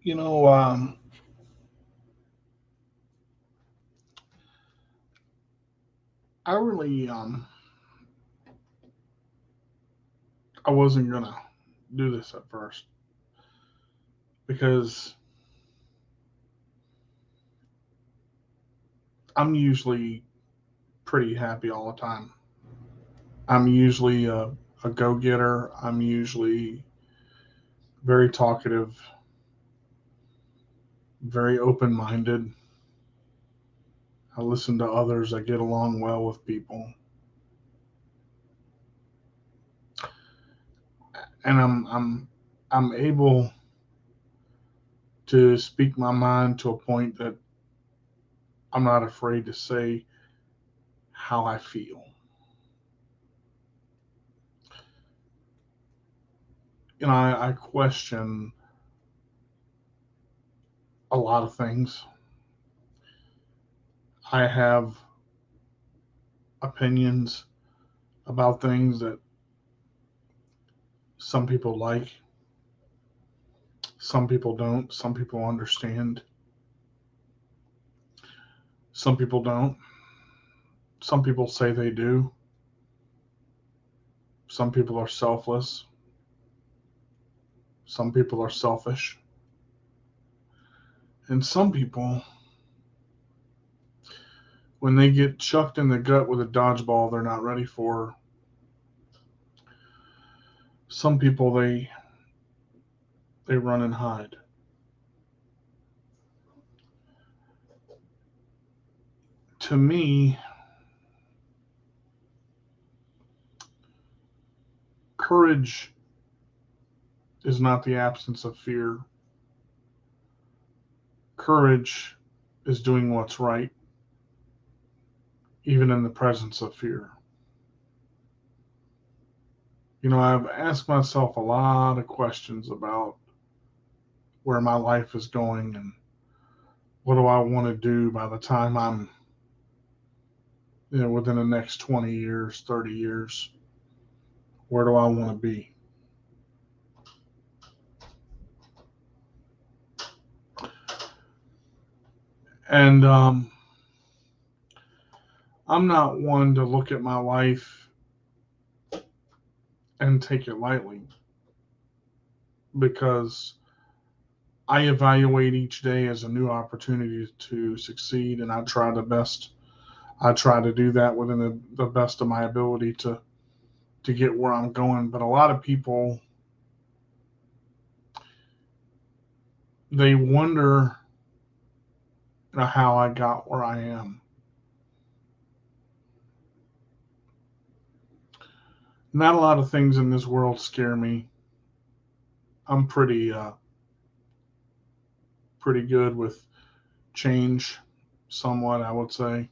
You know, I really, I wasn't gonna do this at first because I'm usually pretty happy all the time. I'm usually a go-getter. I'm usually very talkative, very open-minded. I listen to others. I get along well with people, and I'm able to speak my mind to a point that I'm not afraid to say how I feel. I question a lot of things. I have opinions about things that some people like, some people don't, some people understand, some people don't. Some people say they do. Some people are selfless. Some people are selfish. And some people, when they get chucked in the gut with a dodgeball they're not ready for, some people they run and hide. To me, courage is not the absence of fear. Courage is doing what's right, even in the presence of fear. I've asked myself a lot of questions about where my life is going and what do I want to do by the time I'm, within the next 20 years, 30 years. Where do I want to be? And I'm not one to look at my life and take it lightly because I evaluate each day as a new opportunity to succeed, and I try to do that within the best of my ability to get where I'm going. But a lot of people, they wonder, how I got where I am. Not a lot of things in this world scare me. I'm pretty good with change, somewhat, I would say.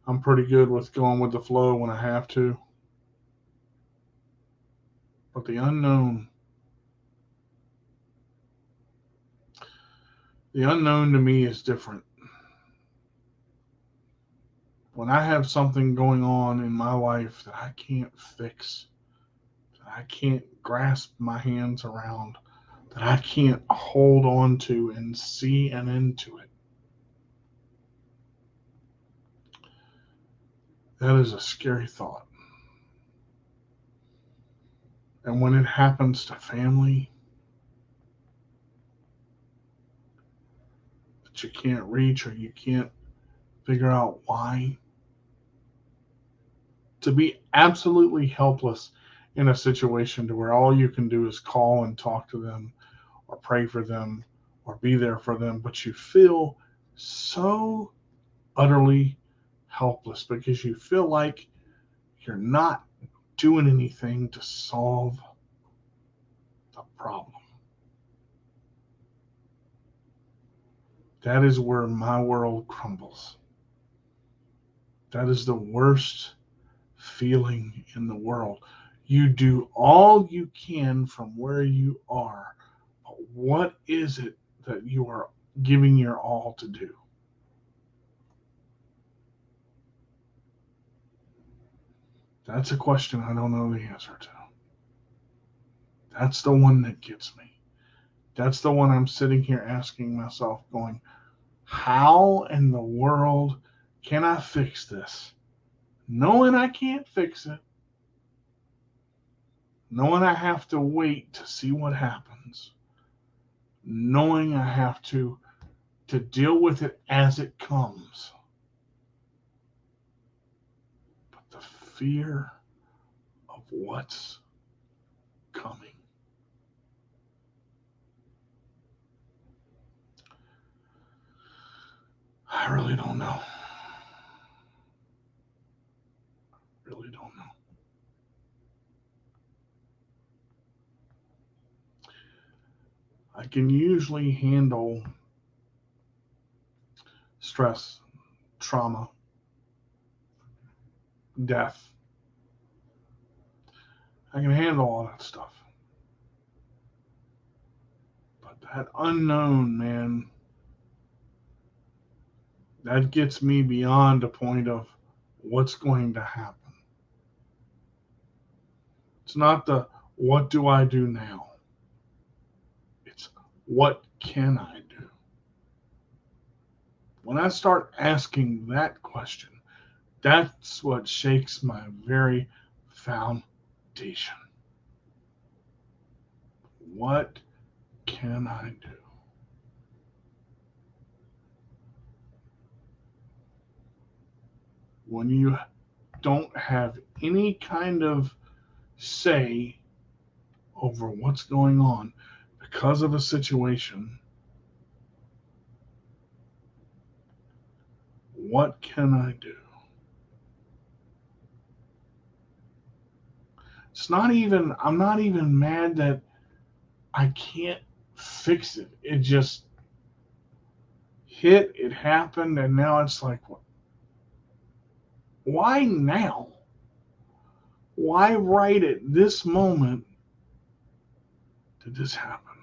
I'm pretty good with going with the flow when I have to. But the unknown to me is different. When I have something going on in my life that I can't fix, that I can't grasp my hands around, that I can't hold on to and see an end to it, that is a scary thought. And when it happens to family that you can't reach or you can't figure out why, to be absolutely helpless in a situation to where all you can do is call and talk to them or pray for them or be there for them, but you feel so utterly helpless because you feel like you're not doing anything to solve the problem. That is where my world crumbles. That is the worst feeling in the world. You do all you can from where you are, but what is it that you are giving your all to do? That's a question I don't know the answer to. That's the one that gets me. That's the one I'm sitting here asking myself, going, how in the world can I fix this? Knowing I can't fix it, knowing I have to wait to see what happens, knowing I have to deal with it as it comes. But the fear of what's coming. I really don't know. Really don't know. I can usually handle stress, trauma, death. I can handle all that stuff. But that unknown, man, that gets me beyond the point of what's going to happen. It's not the what do I do now? It's what can I do? When I start asking that question, that's what shakes my very foundation. What can I do? When you don't have any kind of say over what's going on because of a situation, what can I do? I'm not even mad that I can't fix it. It just it happened, and now it's like, why now? Why right at this moment did this happen?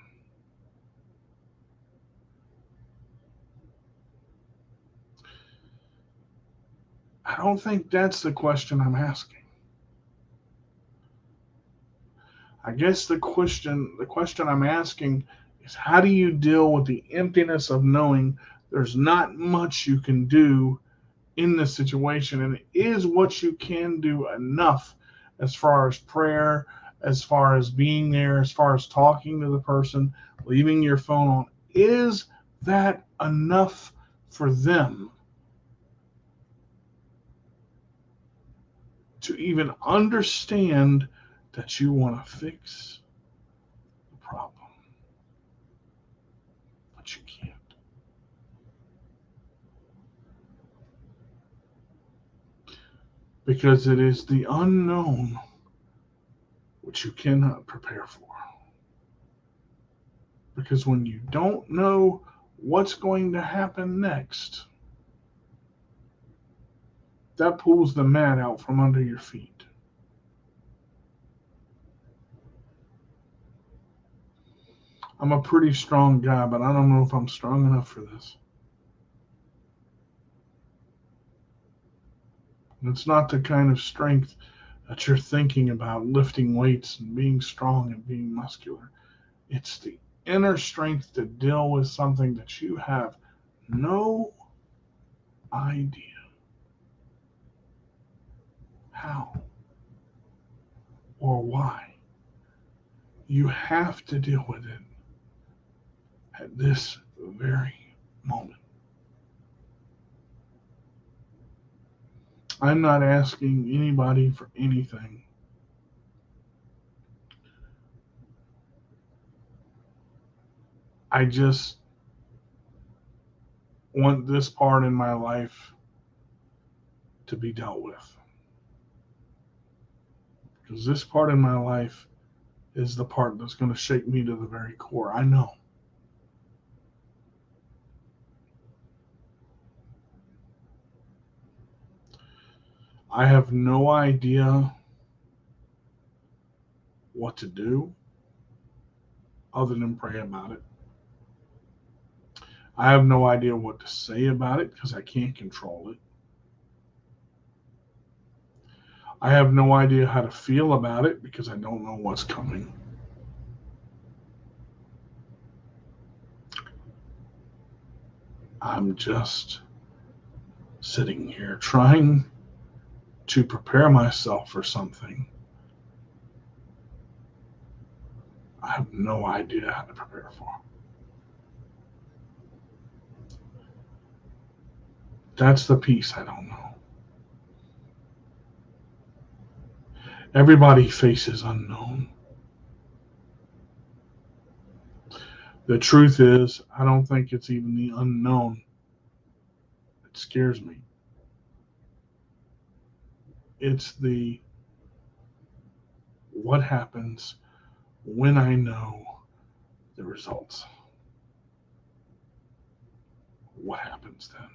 I don't think that's the question I'm asking. I guess the question I'm asking is, how do you deal with the emptiness of knowing there's not much you can do in this situation, and is what you can do enough as far as prayer, as far as being there, as far as talking to the person, leaving your phone on? Is that enough for them to even understand that you want to fix the problem? But you can't. Because it is the unknown which you cannot prepare for. Because when you don't know what's going to happen next, that pulls the mat out from under your feet. I'm a pretty strong guy, but I don't know if I'm strong enough for this. And it's not the kind of strength that you're thinking about, lifting weights and being strong and being muscular. It's the inner strength to deal with something that you have no idea how or why. You have to deal with it at this very moment. I'm not asking anybody for anything. I just want this part in my life to be dealt with. Because this part in my life is the part that's going to shake me to the very core. I know. I have no idea what to do other than pray about it. I have no idea what to say about it because I can't control it. I have no idea how to feel about it because I don't know what's coming. I'm just sitting here trying to prepare myself for something I have no idea how to prepare for. That's the piece I don't know. Everybody faces unknown. The truth is, I don't think it's even the unknown that scares me. It's the what happens when I know the results. What happens then?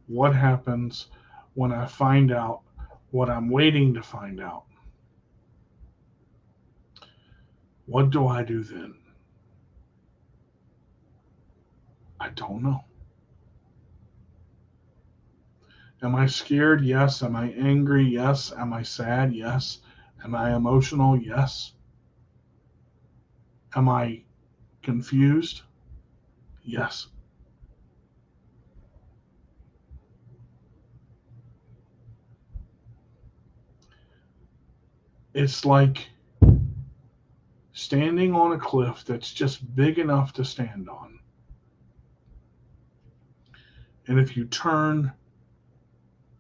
What happens when I find out what I'm waiting to find out? What do I do then? I don't know. Am I scared? Yes. Am I angry? Yes. Am I sad? Yes. Am I emotional? Yes. Am I confused? Yes. It's like standing on a cliff that's just big enough to stand on. And if you turn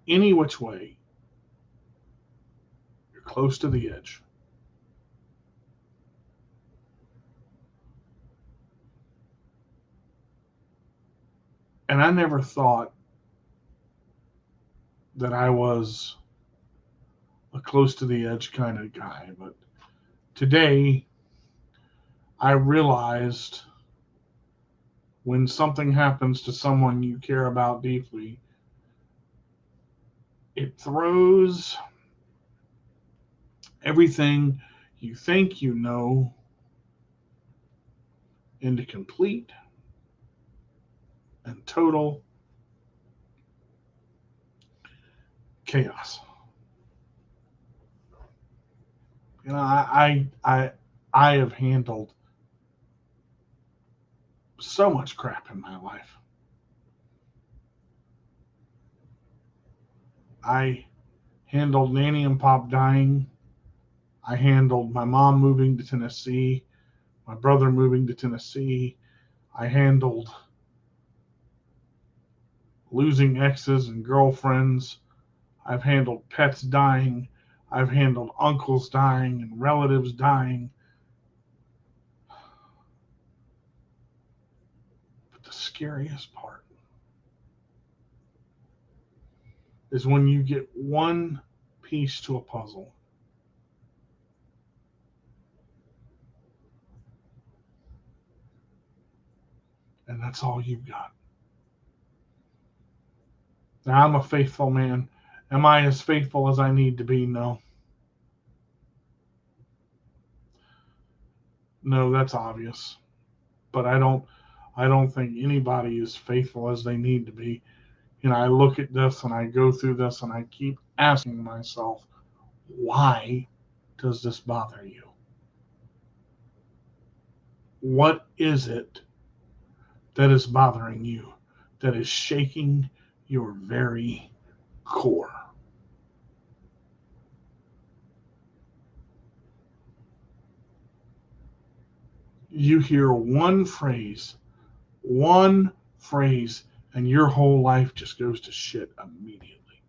any which way, you're close to the edge. And I never thought that I was a close to the edge kind of guy. But today, I realized when something happens to someone you care about deeply, it throws everything you think you know into complete and total chaos. You know, I have handled so much crap in my life. I handled Nanny and Pop dying. I handled my mom moving to Tennessee, my brother moving to Tennessee. I handled losing exes and girlfriends. I've handled pets dying. I've handled uncles dying and relatives dying. But the scariest part is when you get one piece to a puzzle and that's all you've got. Now, I'm a faithful man. Am I as faithful as I need to be? No. No, that's obvious. But I don't think anybody is faithful as they need to be. You know, I look at this and I go through this and I keep asking myself, why does this bother you? What is it that is bothering you, that is shaking your very core? You hear one phrase, and your whole life just goes to shit immediately.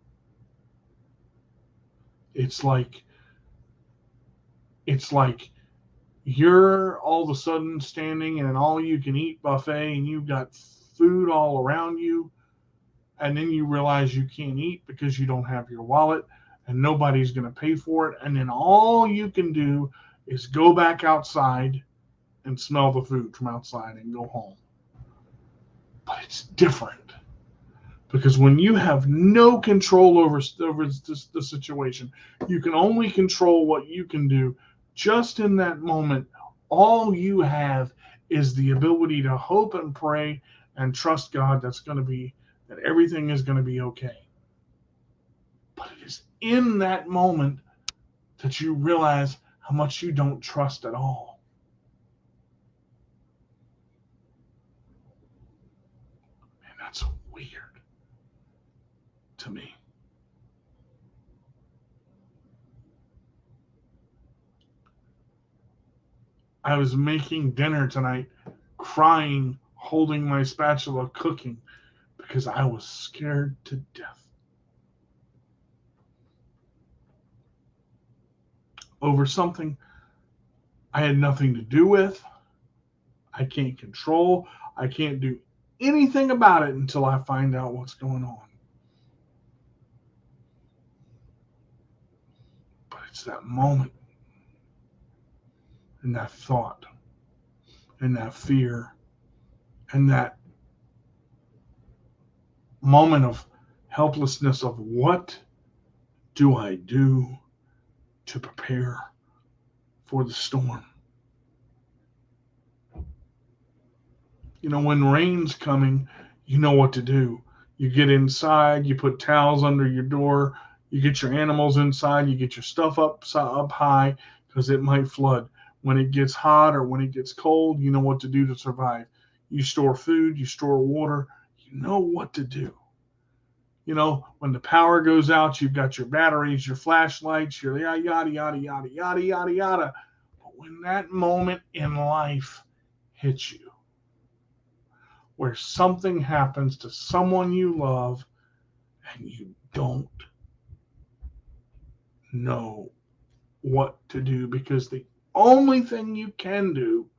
It's like it's like you're all of a sudden standing in an all you can eat buffet and you've got food all around you, and then you realize you can't eat because you don't have your wallet and nobody's going to pay for it, and then all you can do is go back outside and smell the food from outside and go home. But it's different because when you have no control over the situation, you can only control what you can do. Just in that moment, all you have is the ability to hope and pray and trust God that everything is going to be okay. But it is in that moment that you realize how much you don't trust at all. That's weird to me. I was making dinner tonight, crying, holding my spatula, cooking, because I was scared to death over something I had nothing to do with. I can't control. I can't do anything about it until I find out what's going on. But it's that moment and that thought and that fear and that moment of helplessness of what do I do to prepare for the storm? You know, when rain's coming, you know what to do. You get inside, you put towels under your door, you get your animals inside, you get your stuff up high because it might flood. When it gets hot or when it gets cold, you know what to do to survive. You store food, you store water, you know what to do. You know, when the power goes out, you've got your batteries, your flashlights, your yada, yada, yada, yada, yada, yada, yada. But when that moment in life hits you, where something happens to someone you love and you don't know what to do because the only thing you can do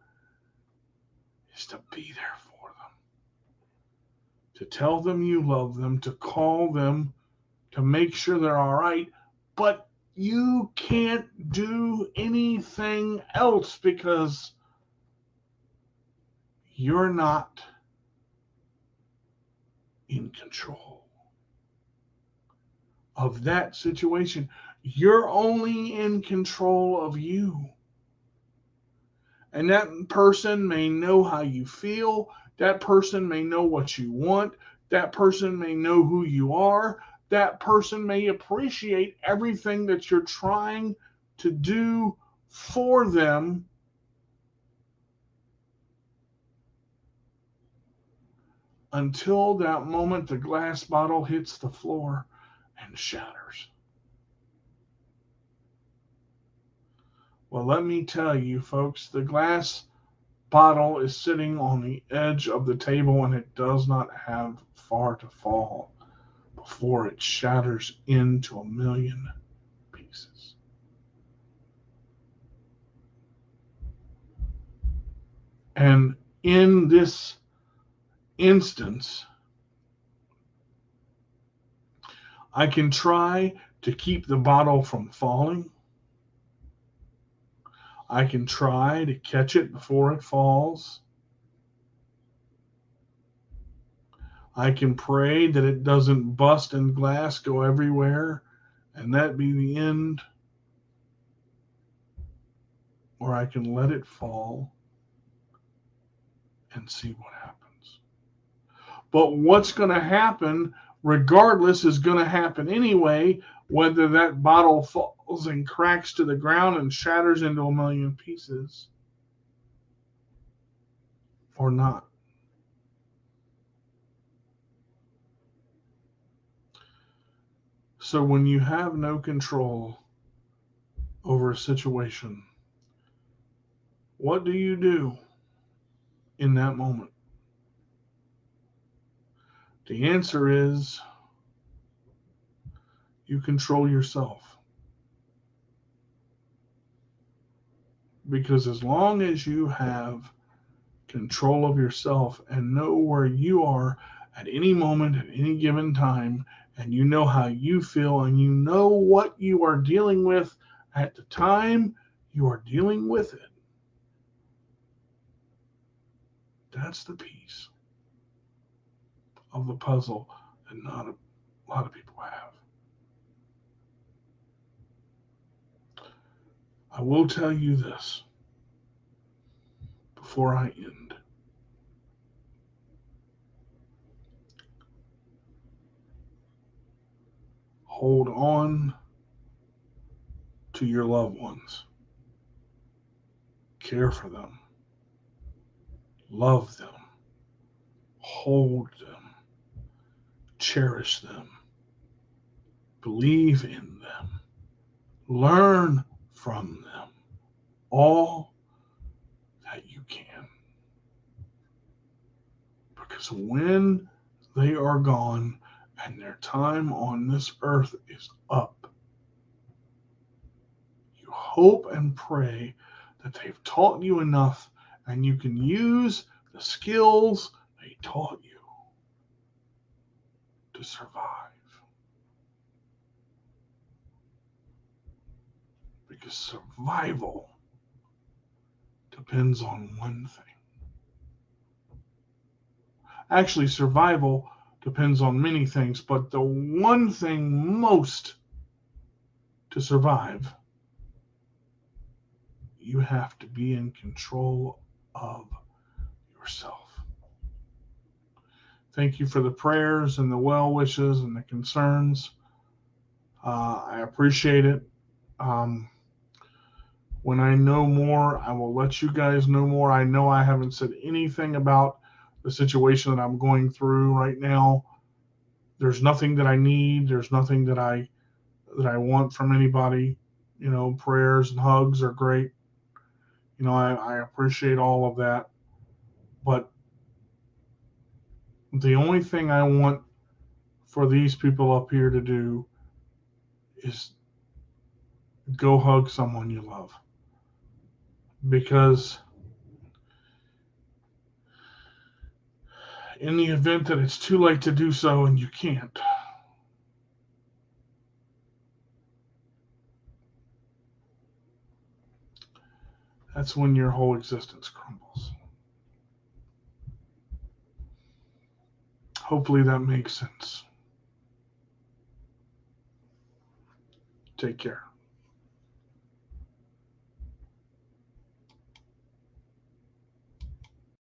is to be there for them, to tell them you love them, to call them, to make sure they're all right, but you can't do anything else because you're not in control of that situation. You're only in control of you. And that person may know how you feel. That person may know what you want. That person may know who you are. That person may appreciate everything that you're trying to do for them. Until that moment the glass bottle hits the floor and shatters. Well, let me tell you, folks, the glass bottle is sitting on the edge of the table and it does not have far to fall before it shatters into a million pieces. And in this instance, I can try to keep the bottle from falling. I can try to catch it before it falls. I can pray that it doesn't bust and glass go everywhere and that be the end. Or I can let it fall and see what happens. But what's going to happen, regardless, is going to happen anyway, whether that bottle falls and cracks to the ground and shatters into a million pieces or not. So when you have no control over a situation, what do you do in that moment? The answer is you control yourself. Because as long as you have control of yourself and know where you are at any moment, at any given time, and you know how you feel and you know what you are dealing with at the time you are dealing with it, that's the piece of the puzzle that not a lot of people have. I will tell you this before I end. Hold on to your loved ones. Care for them. Love them. Hold them. cherish them, believe in them, learn from them all that you can. Because when they are gone and their time on this earth is up, you hope and pray that they've taught you enough and you can use the skills they taught you to survive. Because survival depends on one thing. Actually, survival depends on many things, but the one thing most to survive, you have to be in control of yourself. Thank you for the prayers and the well wishes and the concerns. I appreciate it. When I know more, I will let you guys know more. I know I haven't said anything about the situation that I'm going through right now. There's nothing that I need. There's nothing that I want from anybody. Prayers and hugs are great. I appreciate all of that. But the only thing I want for these people up here to do is go hug someone you love. Because in the event that it's too late to do so and you can't, that's when your whole existence crumbles. Hopefully that makes sense. Take care.